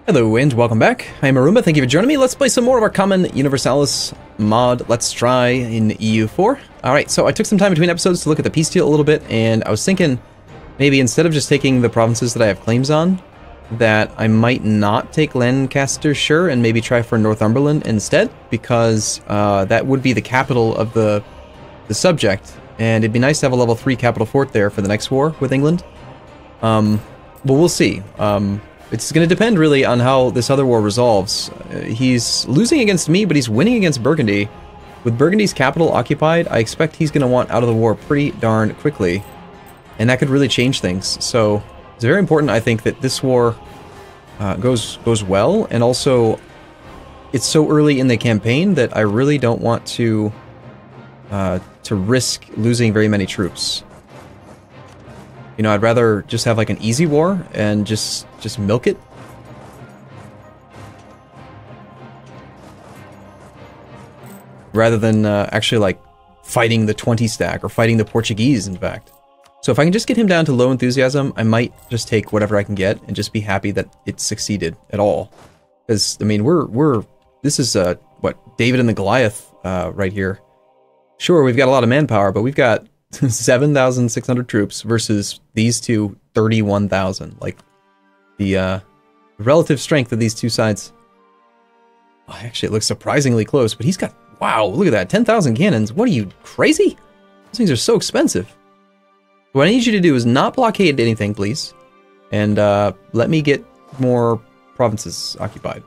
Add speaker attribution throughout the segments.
Speaker 1: Hello and welcome back. I'm Arumba, thank you for joining me. Let's play some more of our common Universalis mod Let's Try in EU4. Alright, so I took some time between episodes to look at the peace deal a little bit, and I was thinking maybe instead of just taking the provinces that I have claims on, that I might not take Lancashire and maybe try for Northumberland instead, because that would be the capital of the subject, and it'd be nice to have a level 3 capital fort there for the next war with England. But we'll see. It's going to depend really on how this other war resolves. He's losing against me, but he's winning against Burgundy. With Burgundy's capital occupied, I expect he's going to want out of the war pretty darn quickly. And that could really change things. So it's very important, I think, that this war goes well. And also, it's so early in the campaign that I really don't want to risk losing very many troops. You know, I'd rather just have like an easy war and just milk it. Rather than actually like fighting the 20 stack or fighting the Portuguese, in fact. So if I can just get him down to low enthusiasm, I might just take whatever I can get and just be happy that it succeeded at all. Because, I mean, this is, what, David and the Goliath right here. Sure, we've got a lot of manpower, but we've got 7,600 troops versus these two 31,000. Like, the relative strength of these two sides. Oh, actually, it looks surprisingly close, but he's got, wow, look at that, 10,000 cannons. What are you, crazy? Those things are so expensive. What I need you to do is not blockade anything, please. And let me get more provinces occupied.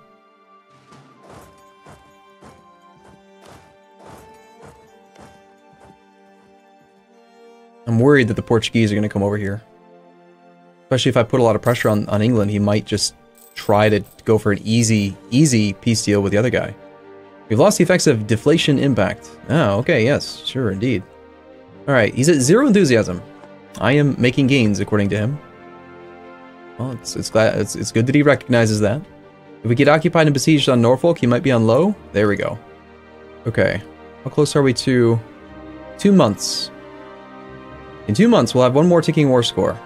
Speaker 1: I'm worried that the Portuguese are going to come over here. Especially if I put a lot of pressure on England, he might just try to go for an easy peace deal with the other guy. We've lost the effects of deflation impact. Oh, okay, yes, sure, indeed. Alright, he's at 0 enthusiasm. I am making gains, according to him. Well, it's good that he recognizes that. If we get occupied and besieged on Norfolk, he might be on low. There we go. Okay, how close are we to 2 months? In 2 months, we'll have one more ticking war score.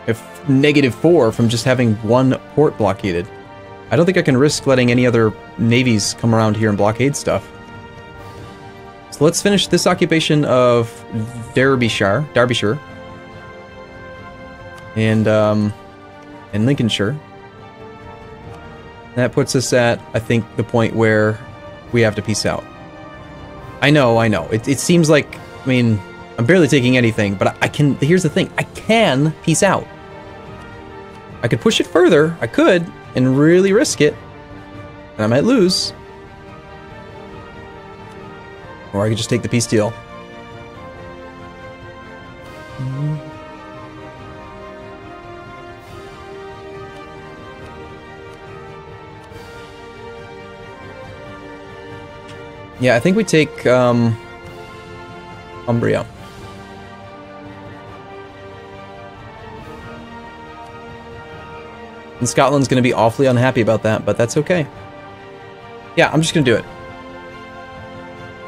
Speaker 1: If -4 from just having one port blockaded. I don't think I can risk letting any other navies come around here and blockade stuff. So let's finish this occupation of Derbyshire, and Lincolnshire. That puts us at, I think, the point where we have to peace out. I know. It seems like, I mean, I'm barely taking anything, but I can, here's the thing, I can peace out. I could push it further, I could, and really risk it, and I might lose. Or I could just take the peace deal. Yeah, I think we take, Umbria. And Scotland's going to be awfully unhappy about that, but that's okay. Yeah, I'm just going to do it.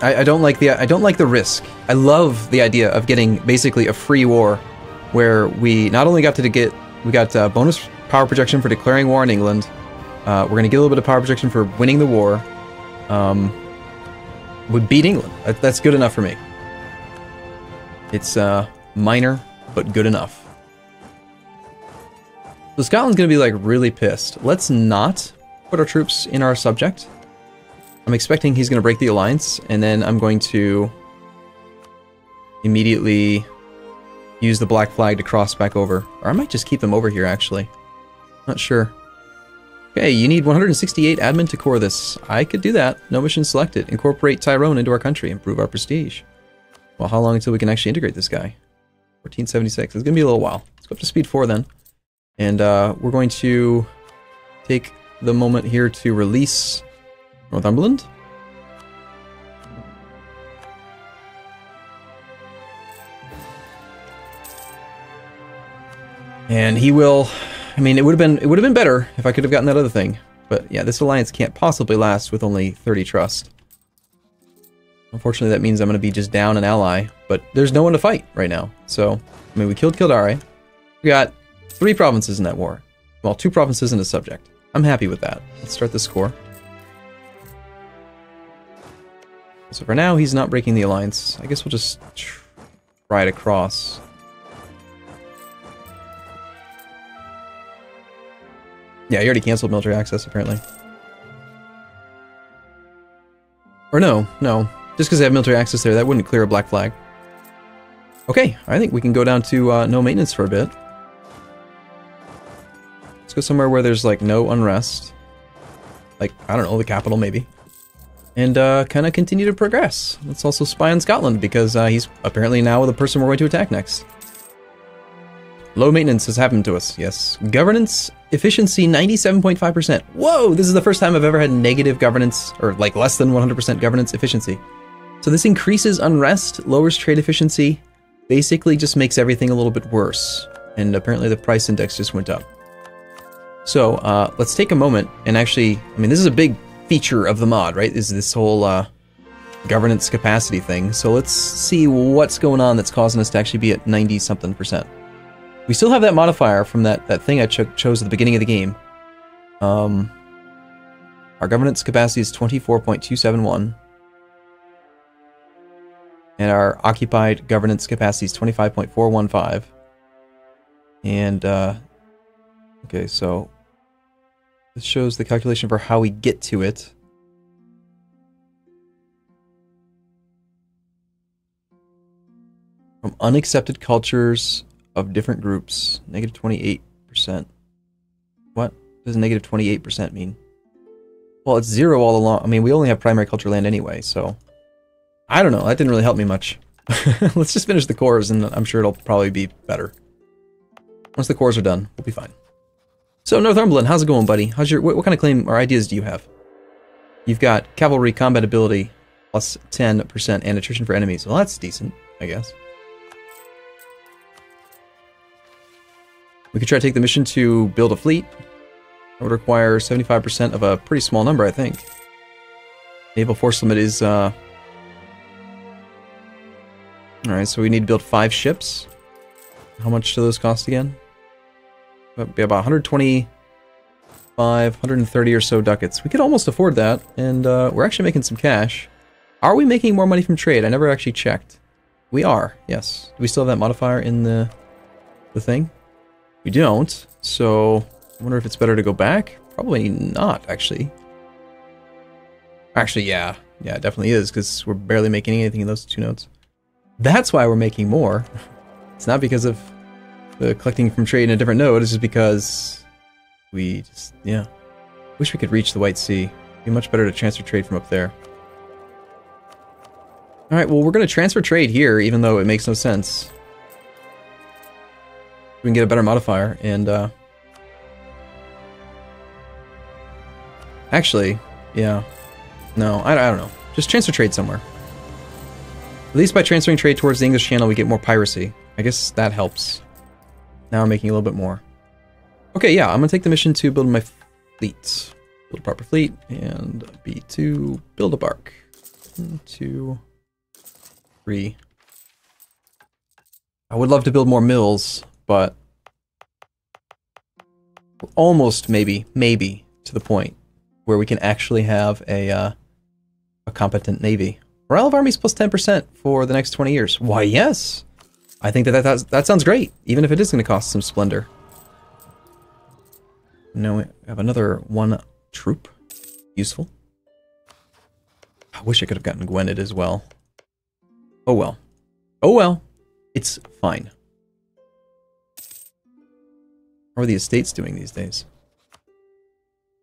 Speaker 1: I don't like the risk. I love the idea of getting basically a free war, where we not only got bonus power projection for declaring war on England. We're going to get a little bit of power projection for winning the war. Would beat England. That's good enough for me. It's minor, but good enough. So Scotland's going to be like really pissed. Let's not put our troops in our subject. I'm expecting he's going to break the alliance, and then I'm going to immediately use the black flag to cross back over. Or I might just keep them over here, actually. Not sure. Okay, you need 168 admin to core this. I could do that. No mission selected. Incorporate Tyrone into our country. Improve our prestige. Well, how long until we can actually integrate this guy? 1476. It's going to be a little while. Let's go up to speed 4 then. And we're going to take the moment here to release Northumberland. And he will, I mean, it would have been better if I could have gotten that other thing. But yeah, this alliance can't possibly last with only 30 trust. Unfortunately, that means I'm going to be just down an ally, but there's no one to fight right now. So, I mean, we killed Kildare. We got 3 provinces in that war. Well, 2 provinces and a subject. I'm happy with that. Let's start the score. So for now, he's not breaking the alliance. I guess we'll just try it across. Yeah, he already canceled military access, apparently. Or no. Just because they have military access there, that wouldn't clear a black flag. Okay, I think we can go down to no maintenance for a bit. Let's go somewhere where there's, like, no unrest. Like, I don't know, the capital, maybe. And kind of continue to progress. Let's also spy on Scotland, because he's apparently now the person we're going to attack next. Low maintenance has happened to us, yes. Governance efficiency 97.5%. Whoa, this is the first time I've ever had negative governance, or like less than 100% governance efficiency. So this increases unrest, lowers trade efficiency, basically just makes everything a little bit worse. And apparently the price index just went up. So let's take a moment and actually, I mean, this is a big feature of the mod, right? Is this whole governance capacity thing. So let's see what's going on that's causing us to actually be at 90-something%. We still have that modifier from that thing I chose at the beginning of the game. Our governance capacity is 24.271. And our occupied governance capacity is 25.415. And, okay, so this shows the calculation for how we get to it. From unaccepted cultures of different groups, negative 28%. What does negative 28% mean? Well, it's 0 all along. I mean, we only have primary culture land anyway, so I don't know. That didn't really help me much. Let's just finish the cores, and I'm sure it'll probably be better. Once the cores are done, we'll be fine. So, Northumberland, how's it going, buddy? How's your what kind of claim or ideas do you have? You've got cavalry combat ability plus 10% and attrition for enemies. Well, that's decent, I guess. We could try to take the mission to build a fleet. It would require 75% of a pretty small number, I think. Naval force limit is, Alright, so we need to build 5 ships. How much do those cost again? That'd be about 125, 130 or so ducats. We could almost afford that, and we're actually making some cash. Are we making more money from trade? I never actually checked. We are, yes. Do we still have that modifier in the thing? We don't, so I wonder if it's better to go back? Probably not, actually. Actually, yeah. Yeah, it definitely is, because we're barely making anything in those 2 nodes. That's why we're making more. It's not because of the collecting from trade in a different node, it's just because we just, yeah. Wish we could reach the White Sea. It'd be much better to transfer trade from up there. Alright, well, we're going to transfer trade here, even though it makes no sense. We can get a better modifier, and, actually, yeah. No, I don't know. Just transfer trade somewhere. At least by transferring trade towards the English Channel, we get more piracy. I guess that helps. Now we're making a little bit more. Okay, yeah, I'm going to take the mission to build my fleet. Build a proper fleet, and B2, build a bark. 1, 2, 3. I would love to build more mills, but we're almost maybe to the point where we can actually have a competent navy. Morale of armies plus 10% for the next 20 years. Why, yes! I think that sounds great, even if it is going to cost some splendor. No, we have another 1 troop. Useful. I wish I could have gotten Gwynedd as well. Oh well. Oh well. It's fine. How are the estates doing these days?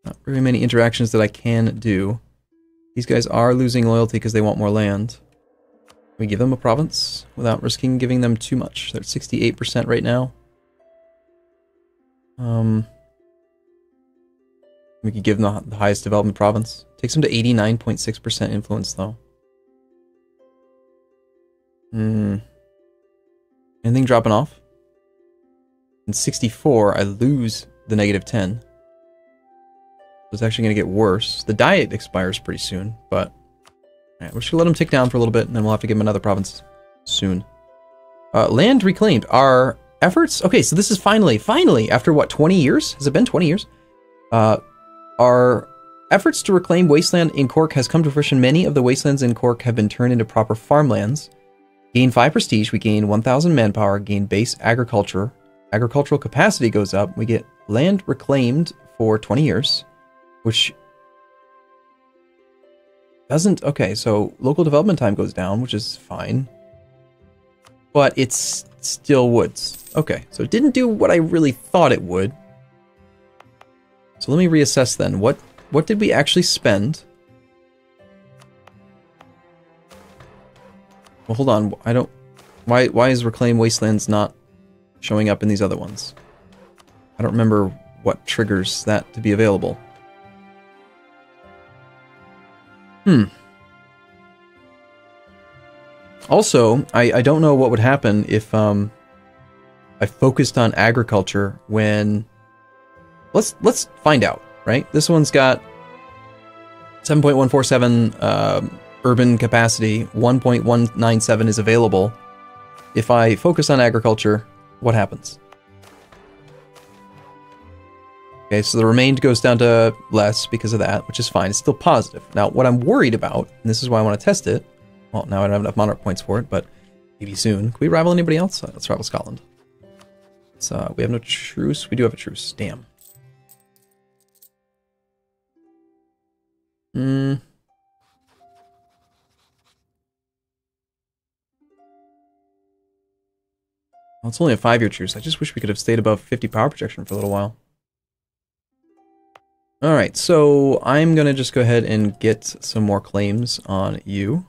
Speaker 1: Not very many interactions that I can do. These guys are losing loyalty because they want more land. We give them a province without risking giving them too much. They're at 68% right now. We could give them the highest development province. Takes them to 89.6% influence, though. Anything dropping off? In 64, I lose the negative 10. So it's actually going to get worse. The diet expires pretty soon, but... Alright, we're just going to let them tick down for a little bit, and then we'll have to give them another province soon. Land reclaimed. Our efforts... Okay, so this is finally, after what, 20 years? Has it been 20 years? Our efforts to reclaim wasteland in Cork has come to fruition. Many of the wastelands in Cork have been turned into proper farmlands. Gain 5 prestige, we gain 1,000 manpower, gain base agriculture. Agricultural capacity goes up. We get land reclaimed for 20 years, which doesn't... Okay, so local development time goes down, which is fine. But it's still woods. Okay, so it didn't do what I really thought it would. So let me reassess then. What did we actually spend? Well, hold on. I don't... Why is Reclaim Wastelands not showing up in these other ones? I don't remember what triggers that to be available. Also, I don't know what would happen if I focused on agriculture when... Let's find out, right? This one's got 7.147 urban capacity, 1.197 is available. If I focus on agriculture, what happens? Okay, so the remained goes down to less because of that, which is fine. It's still positive. Now, what I'm worried about, and this is why I want to test it, well, now I don't have enough monarch points for it, but maybe soon. Can we rival anybody else? Let's rival Scotland. So we have no truce. We do have a truce. Damn. Well, it's only a 5-year truce. I just wish we could have stayed above 50 power projection for a little while. Alright, so I'm going to just go ahead and get some more claims on you.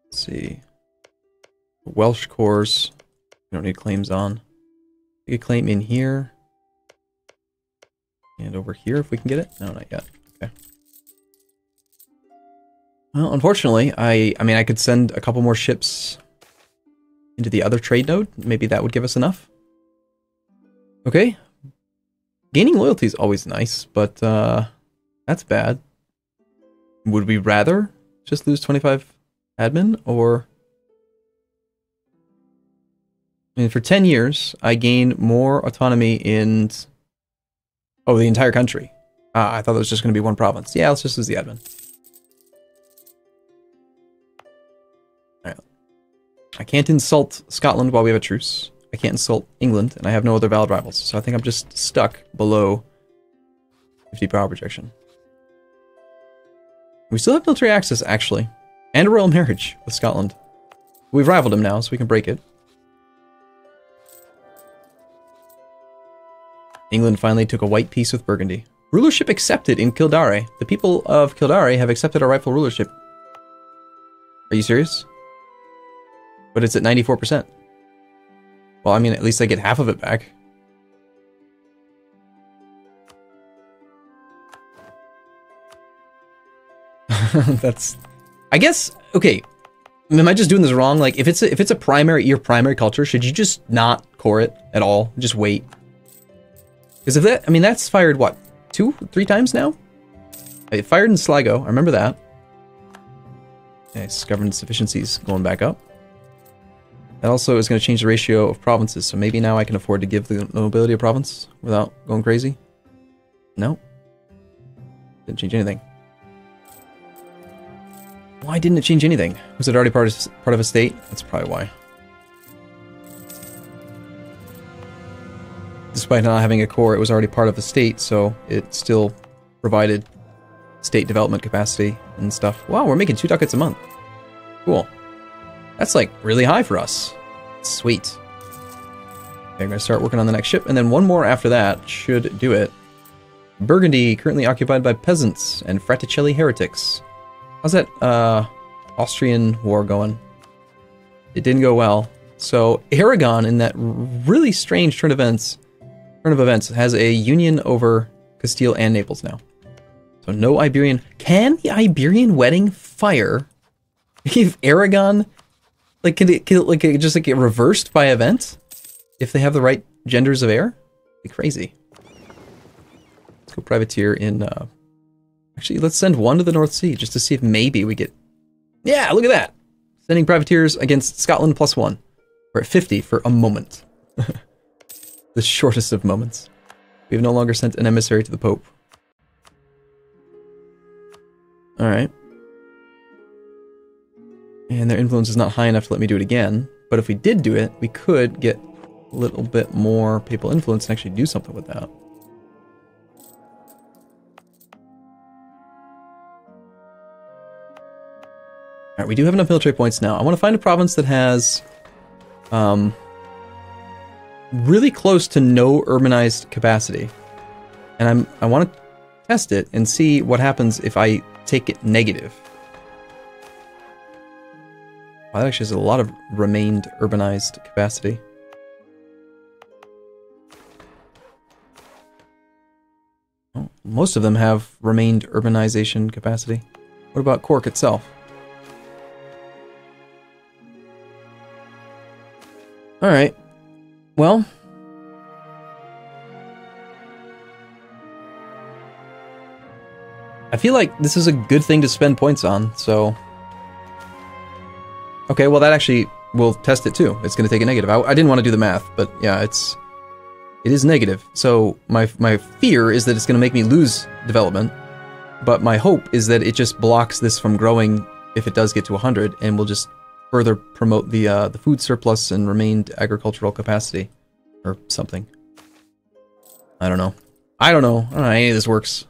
Speaker 1: Let's see. Welsh cores, we don't need claims on. We could claim in here. And over here if we can get it. No, not yet. Okay. Well, unfortunately, I mean, I could send a couple more ships into the other trade node. Maybe that would give us enough. Okay. Gaining loyalty is always nice, but that's bad. Would we rather just lose 25 admin, or... I mean, for 10 years, I gain more autonomy in... Oh, the entire country. I thought it was just going to be one province. Yeah, let's just lose the admin. Alright. I can't insult Scotland while we have a truce. I can't insult England, and I have no other valid rivals. So I think I'm just stuck below 50 power projection. We still have military access, actually. And a royal marriage with Scotland. We've rivaled him now, so we can break it. England finally took a white peace with Burgundy. Rulership accepted in Kildare. The people of Kildare have accepted our rightful rulership. Are you serious? But it's at 94%. Well, I mean, at least I get half of it back. That's... I guess, okay, am I just doing this wrong? Like, if it's a primary, your primary culture, should you just not core it at all? Just wait. Because if that, I mean, that's fired, what, 2-3 times now? It fired in Sligo, I remember that. Nice, governance efficiencies going back up. That also is going to change the ratio of provinces, so maybe now I can afford to give the nobility a province without going crazy. No. Didn't change anything. Why didn't it change anything? Was it already part of a state? That's probably why. Despite not having a core, it was already part of the state, so it still provided state development capacity and stuff. Wow, we're making 2 ducats a month. Cool. That's like really high for us. Sweet. Okay, I'm going to start working on the next ship, and then one more after that should do it. Burgundy, currently occupied by peasants and Fraticelli heretics. How's that Austrian war going? It didn't go well. So Aragon, in that really strange turn of events, has a union over Castile and Naples now. So no Iberian. Can the Iberian wedding fire if Aragon, like, can it just like get reversed by event if they have the right genders of heir? It'd be crazy. Let's go privateer in. Actually, let's send one to the North Sea just to see if maybe we get. Yeah, look at that. Sending privateers against Scotland +1. We're at 50 for a moment. The shortest of moments. We have no longer sent an emissary to the Pope. Alright. And their influence is not high enough to let me do it again. But if we did do it, we could get a little bit more papal influence and actually do something with that. Alright, we do have enough military points now. I want to find a province that has really close to no urbanized capacity. And I want to test it and see what happens if I take it negative. Wow, that actually has a lot of remained urbanized capacity. Well, most of them have remained urbanization capacity. What about Cork itself? Alright. Well, I feel like this is a good thing to spend points on, so... Okay, well that actually will test it too. It's going to take a negative. I didn't want to do the math, but yeah, it is negative. So my fear is that it's going to make me lose development, but my hope is that it just blocks this from growing if it does get to 100, and will just further promote the food surplus and remained agricultural capacity, or something. I don't know. I don't know how any of this works.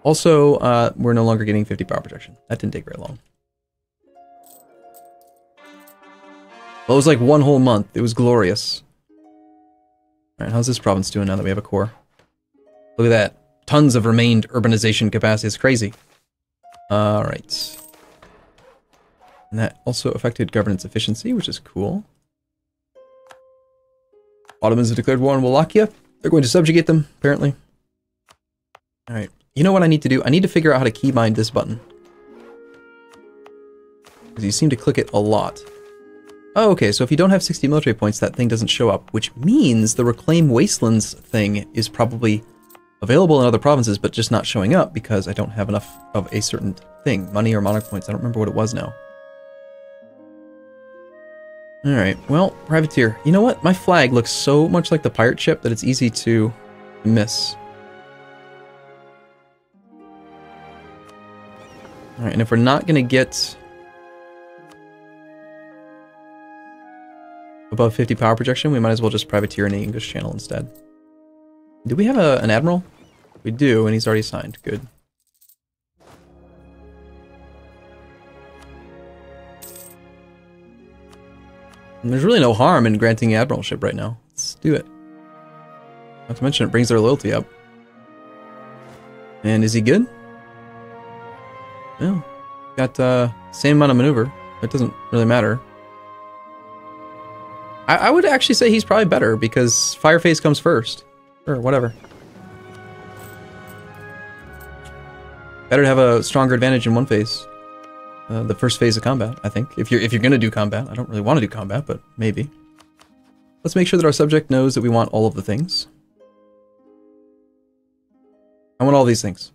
Speaker 1: Also, we're no longer getting 50 power projection. That didn't take very long. Well, it was like one whole month. It was glorious. Alright, how's this province doing now that we have a core? Look at that. Tons of remained urbanization capacity. It's crazy. Alright. And that also affected governance efficiency, which is cool. Ottomans have declared war on Wallachia. They're going to subjugate them, apparently. Alright. You know what I need to do? I need to figure out how to keybind this button. Because you seem to click it a lot. Oh, okay, so if you don't have 60 military points, that thing doesn't show up, which means the Reclaim Wastelands thing is probably available in other provinces, but just not showing up because I don't have enough of a certain thing. Money or monarch points. I don't remember what it was now. Alright, well, privateer. You know what? My flag looks so much like the pirate ship that it's easy to miss. Alright, and if we're not going to get above 50 power projection, we might as well just privateer in the English Channel instead. Do we have an admiral? We do, and he's already signed. Good. And there's really no harm in granting admiralship right now. Let's do it. Not to mention it brings their loyalty up. And is he good? No. Got same amount of maneuver. It doesn't really matter. I would actually say he's probably better because fire phase comes first. Or whatever. Better to have a stronger advantage in one phase. The first phase of combat, I think. If you're gonna do combat. I don't really want to do combat, but maybe. Let's make sure that our subject knows that we want all of the things. I want all these things.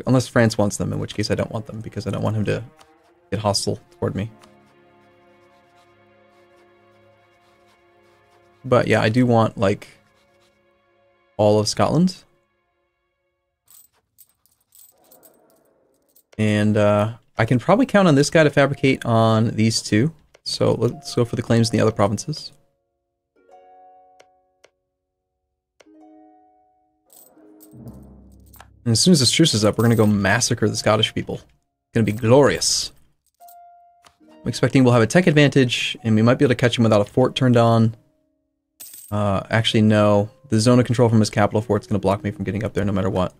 Speaker 1: Unless France wants them, in which case I don't want them, because I don't want him to get hostile toward me. But yeah, I do want, like, all of Scotland. And I can probably count on this guy to fabricate on these two. So let's go for the claims in the other provinces. And as soon as this truce is up, we're going to go massacre the Scottish people. It's going to be glorious. I'm expecting we'll have a tech advantage, and we might be able to catch him without a fort turned on. Actually, no. The zone of control from his capital fort's going to block me from getting up there no matter what.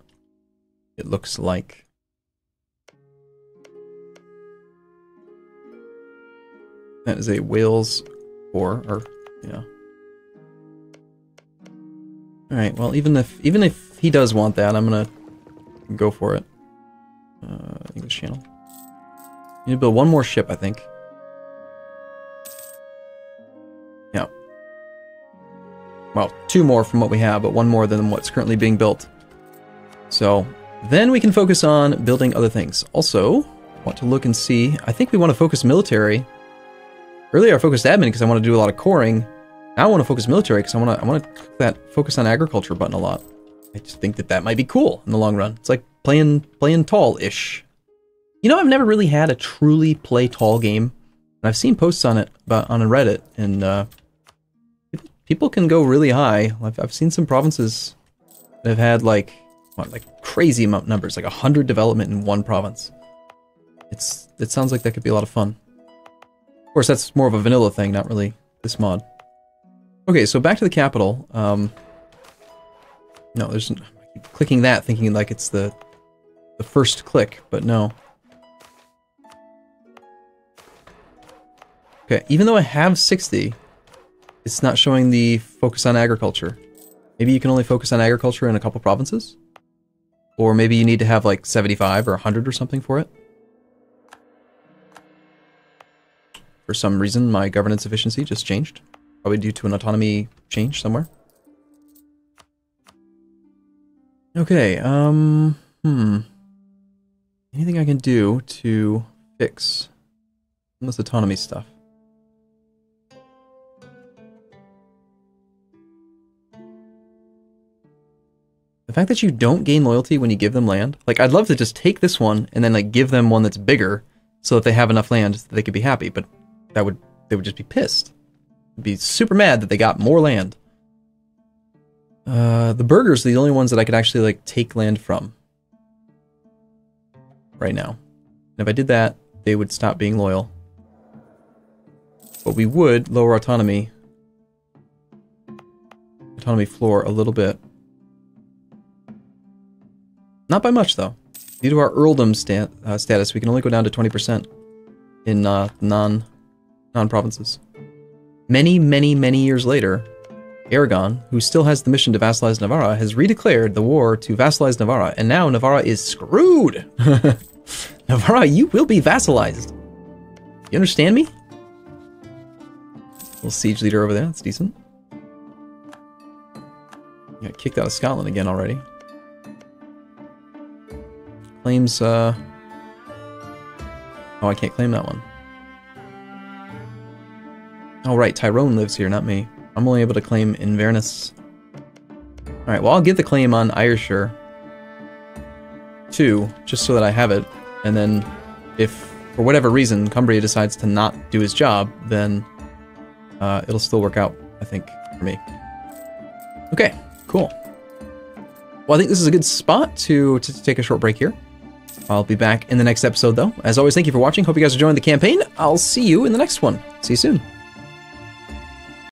Speaker 1: It looks like. That is a Wales core, or, yeah. Alright, well, even if he does want that, I'm gonna go for it. English Channel. You need to build one more ship, I think. Yeah. Well, two more from what we have, but one more than what's currently being built. So, then we can focus on building other things. Also, I want to look and see, I think we want to focus military. Earlier I focused admin because I want to do a lot of coring, Now I want to focus military because I want to click that focus on agriculture button a lot. I just think that might be cool in the long run. It's like playing tall-ish. You know, I've never really had a truly play tall game. I've seen posts on it on Reddit, and people can go really high. I've seen some provinces that have had like crazy amount numbers, like 100 development in one province. It sounds like that could be a lot of fun. Of course, that's more of a vanilla thing, not really this mod. Okay, so back to the capital. No, I keep clicking that, thinking like it's the first click, but no. Okay, even though I have 60, it's not showing the focus on agriculture. Maybe you can only focus on agriculture in a couple provinces? Or maybe you need to have like 75 or 100 or something for it? For some reason, my governance efficiency just changed. Probably due to an autonomy change somewhere. Okay, anything I can do to fix this autonomy stuff? The fact that you don't gain loyalty when you give them land, like I'd love to just take this one and then like give them one that's bigger so that they have enough land that they could be happy, but they would just be pissed. They'd be super mad that they got more land. The burghers are the only ones that I could actually like take land from right now. And if I did that, they would stop being loyal. But we would lower autonomy floor a little bit. Not by much, though. Due to our earldom status, we can only go down to 20% in non-provinces. Many, many, many years later, Aragon, who still has the mission to vassalize Navarra, has redeclared the war to vassalize Navarra, and now Navarra is screwed! Navarra, you will be vassalized! You understand me? Little siege leader over there, that's decent. Got kicked out of Scotland again already. Claims, oh, I can't claim that one. Oh, right, Tyrone lives here, not me. I'm only able to claim Inverness. Alright, well, I'll get the claim on Ayrshire, too, just so that I have it. And then, if, for whatever reason, Cumbria decides to not do his job, then it'll still work out, I think, for me. Okay, cool. Well, I think this is a good spot to take a short break here. I'll be back in the next episode, though. As always, thank you for watching. Hope you guys are enjoying the campaign. I'll see you in the next one. See you soon.